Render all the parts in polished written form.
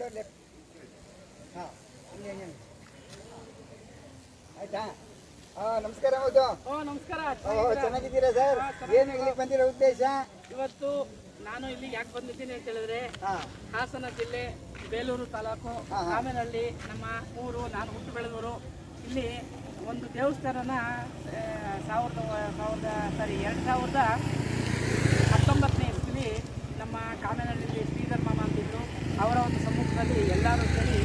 ಹಾಂ ಆಯ್ತಾ? ನಮಸ್ಕಾರ ಹೌದು. ನಮಸ್ಕಾರ. ಚೆನ್ನಾಗಿದ್ದೀರಾ ಸರ್? ಏನು ಇಲ್ಲಿಗೆ ಬಂದಿರೋ ಉದ್ದೇಶ? ಇವತ್ತು ನಾನು ಇಲ್ಲಿ ಯಾಕೆ ಬಂದಿದ್ದೀನಿ ಅಂತ ಹೇಳಿದ್ರೆ, ಹಾಸನ ಜಿಲ್ಲೆ ಬೇಲೂರು ತಾಲೂಕು ಕಾಮೇನಹಳ್ಳಿ ನಮ್ಮ ಊರು. ನಾನು ಹುಟ್ಟು ಬೆಳೆದವರು. ಇಲ್ಲಿ ಒಂದು ದೇವಸ್ಥಾನನ 2019ನೇ ಇಸ್ವಿಲಿ ನಮ್ಮ ಕಾಮೇನಹಳ್ಳಿ ಶ್ರೀಧರ್ ಮಾಮ ಅಂತಿದ್ರು. ಅವರ ಒಂದು ಸಮ್ಮುಖದಲ್ಲಿ ಎಲ್ಲರೂ ಸೇರಿ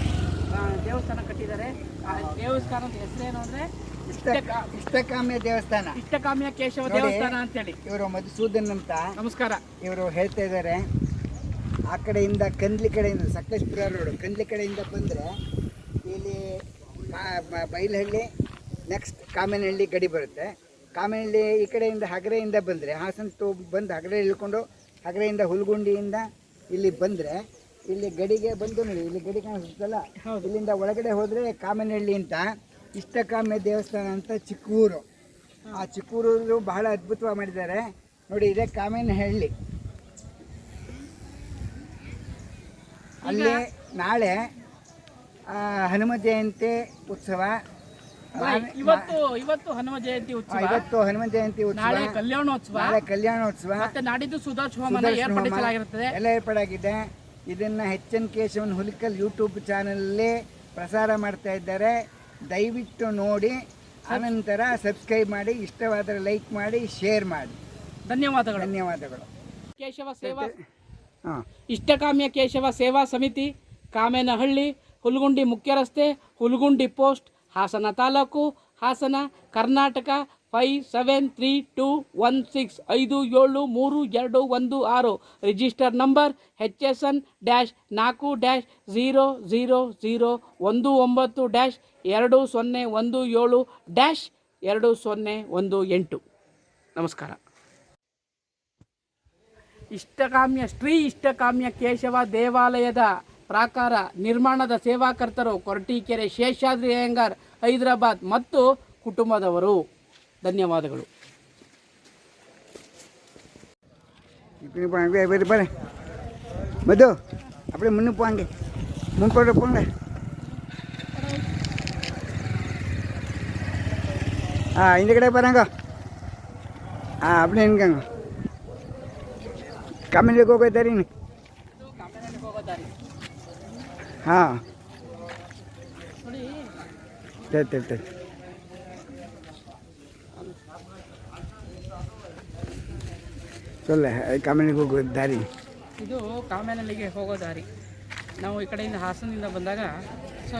ದೇವಸ್ಥಾನ ಕಟ್ಟಿದ್ದಾರೆ. ಆ ದೇವಸ್ಥಾನದ ಹೆಸರೇನು ಅಂದರೆ ಇಷ್ಟಕಾಮ್ಯ ದೇವಸ್ಥಾನ, ಇಷ್ಟಕಾಮ್ಯ ಕೇಶವ ದೇವಸ್ಥಾನ ಅಂತೇಳಿ. ಇವರು ಮಧುಸೂದನ್ ಅಂತ. ನಮಸ್ಕಾರ. ಇವರು ಹೇಳ್ತಾ ಇದ್ದಾರೆ, ಆ ಕಡೆಯಿಂದ ಕಂದ್ಲಿ ಕಡೆಯಿಂದ ಸಕಲೇಶ್ಪುರ ರೋಡ್ ಕಂದ್ಲಿ ಕಡೆಯಿಂದ ಬಂದರೆ ಇಲ್ಲಿ ಬೈಲಹಳ್ಳಿ, ನೆಕ್ಸ್ಟ್ ಕಾಮೇನಹಳ್ಳಿ ಗಡಿ ಬರುತ್ತೆ. ಕಾಮೇನಹಳ್ಳಿ ಈ ಕಡೆಯಿಂದ ಹಗರೆಯಿಂದ ಬಂದರೆ ಹಾಸನ ಬಂದು ಹಗರೆ ಇಳ್ಕೊಂಡು ಹಗರೆಯಿಂದ ಹುಲ್ಗುಂಡಿಯಿಂದ ಇಲ್ಲಿ ಬಂದರೆ ಇಲ್ಲಿ ಗಡಿಗೆ ಬಂದು ನೋಡಿ, ಇಲ್ಲಿ ಗಡಿ ಕಾಣಿಸುತ್ತಲ್ಲ, ಇಲ್ಲಿಂದ ಒಳಗಡೆ ಹೋದರೆ ಕಾಮೇನಹಳ್ಳಿ ಅಂತ ಇಷ್ಟಕಾಮ್ಯ ದೇವಸ್ಥಾನ ಅಂತ ಚಿಕ್ಕೂರು. ಆ ಚಿಕ್ಕೂರು ಬಹಳ ಅದ್ಭುತವಾಗಿ ಮಾಡಿದ್ದಾರೆ ನೋಡಿ. ಇದೇ ಕಾಮೇನಹಳ್ಳಿ. ಅಲ್ಲಿ ನಾಳೆ ಹನುಮ ಜಯಂತಿ ಉತ್ಸವ. ಇವತ್ತು ಹನುಮ ಜಯಂತಿ ಉತ್ಸವ, ನಾಳೆ ಕಲ್ಯಾಣೋತ್ಸವ, ನಾಡಿದ್ದು ಸುಧಾರ್ಶೋಮನ ಏರ್ಪಡಿಸಲಾಗಿರುತ್ತದೆ. ಎಲ್ಲ ಏರ್ಪಾಡಾಗಿದೆ. ಇದನ್ನು ಎಚ್.ಎನ್. ಕೇಶವನ್ ಹುಲಿಕಲ್ ಯೂಟ್ಯೂಬ್ ಚಾನಲಲ್ಲಿ ಪ್ರಸಾರ ಮಾಡ್ತಾ ಇದ್ದಾರೆ. ದಯವಿಟ್ಟು ನೋಡಿ, ಅನಂತರ ಸಬ್ಸ್ಕ್ರೈಬ್ ಮಾಡಿ, ಇಷ್ಟವಾದರೆ ಲೈಕ್ ಮಾಡಿ, ಶೇರ್ ಮಾಡಿ. ಧನ್ಯವಾದಗಳು. ಕೇಶವ ಸೇವಾ ಇಷ್ಟಕಾಮ್ಯ ಕೇಶವ ಸೇವಾ ಸಮಿತಿ, ಕಾಮೇನಹಳ್ಳಿ, ಹುಲ್ಗುಂಡಿ ಮುಖ್ಯ ರಸ್ತೆ, Hulgundi post, Hassan taluk, Hassan, Karnataka 573216 573216. Register number HSN-4-00019-2017-2018. ನಮಸ್ಕಾರ. ಶ್ರೀ ಇಷ್ಟಕಾಮ್ಯ ಕೇಶವ ದೇವಾಲಯದ ಪ್ರಾಕಾರ ನಿರ್ಮಾಣದ ಸೇವಾಕರ್ತರು ಕೊರಟೀಕೆರೆ ಶೇಷಾದ್ರಿ ಅಯ್ಯಂಗಾರ್, ಹೈದರಾಬಾದ್ ಮತ್ತು ಕುಟುಂಬದವರು. ಧನ್ಯವಾದಗಳು. மது அப்படியே முன்னு போங்க, முன்போட போங்க. இந்த கடை பாருங்க. அப்படியே நிற்காங்க. ಕಾಮೇನಹಳ್ಳಿಗೆ ಹೋಗೋ ದಾರಿ. ಹಾಂ ಕಾಮೇನಹಳ್ಳಿಗೆ ಹೋಗೋ ದಾರಿ. ಇದು ಕಾಮೇನಹಳ್ಳಿಗೆ ಹೋಗೋ ದಾರಿ. ನಾವು ಈ ಕಡೆಯಿಂದ ಹಾಸನದಿಂದ ಬಂದಾಗ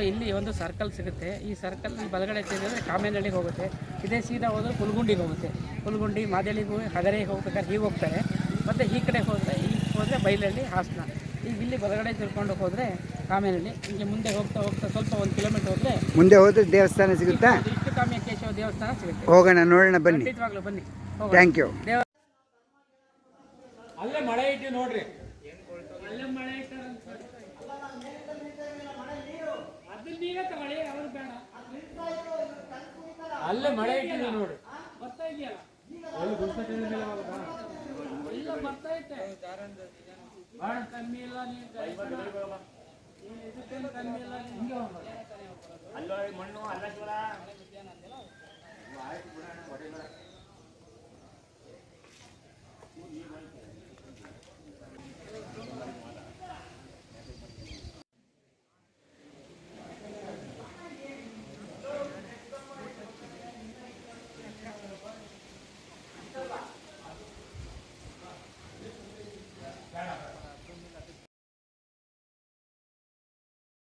ಇಲ್ಲಿ ಒಂದು ಸರ್ಕಲ್ ಸಿಗುತ್ತೆ. ಈ ಸರ್ಕಲ್ ಬಲಗಡೆ ತಿಂದರೆ ಕಾಮೇನಹಳ್ಳಿಗೆ ಹೋಗುತ್ತೆ. ಇದೇ ಸೀದಾ ಹೋದರೆ ಹುಲ್ಗುಂಡಿಗೆ ಹೋಗುತ್ತೆ. ಹುಲ್ಗುಂಡಿ ಮಾದೇಳಿಗೆ ಹೋಗಿ ಹಗರೆಗೆ ಹೋಗ್ಬೇಕಾದ್ರೆ ಹೀಗೆ ಹೋಗ್ತಾರೆ. ಮತ್ತು ಈ ಕಡೆ ಹೋದರೆ ಬೈಲಹಳ್ಳಿ, ಹಾಸನ. ಈಗ ಇಲ್ಲಿ ಬಲಗಡೆ ತಿಳ್ಕೊಂಡು ಹೋದರೆ ಕಾಮೇನಹಳ್ಳಿ. ಹೀಗೆ ಮುಂದೆ ಹೋಗ್ತಾ ಸ್ವಲ್ಪ 1 ಕಿಲೋಮೀಟರ್ ಹೋದರೆ ದೇವಸ್ಥಾನ ಸಿಗುತ್ತಾ? ಇಷ್ಟಕಾಮ್ಯ ಕೇಶವ ದೇವಸ್ಥಾನ ಸಿಗುತ್ತೆ. ಹೋಗೋಣ, ನೋಡೋಣ, ಬನ್ನಿ. ಬನ್ನಿ. Thank you. ಅಲ್ಲೇ ಮಳೆ ಇಟ್ಟು ನೋಡ್ರಿ, ಅಲ್ಲೇ ಮಳೆ ಇಟ್ಟಾರ. ಅದನ್ನೀಗ ತಗೊಳ್ಳಿ, ಅವ್ರು ಬೇಡ. ಅಲ್ಲೇ ಮಳೆ ಇಟ್ಟಿದೆ ನೋಡಿ, ಬರ್ತಾ ಇದೆಯಲ್ಲ, ಎಲ್ಲ ಬರ್ತಾ ಐತೆ. ಭಾಳ ಕಮ್ಮಿ ಇಲ್ಲ. ನೀವು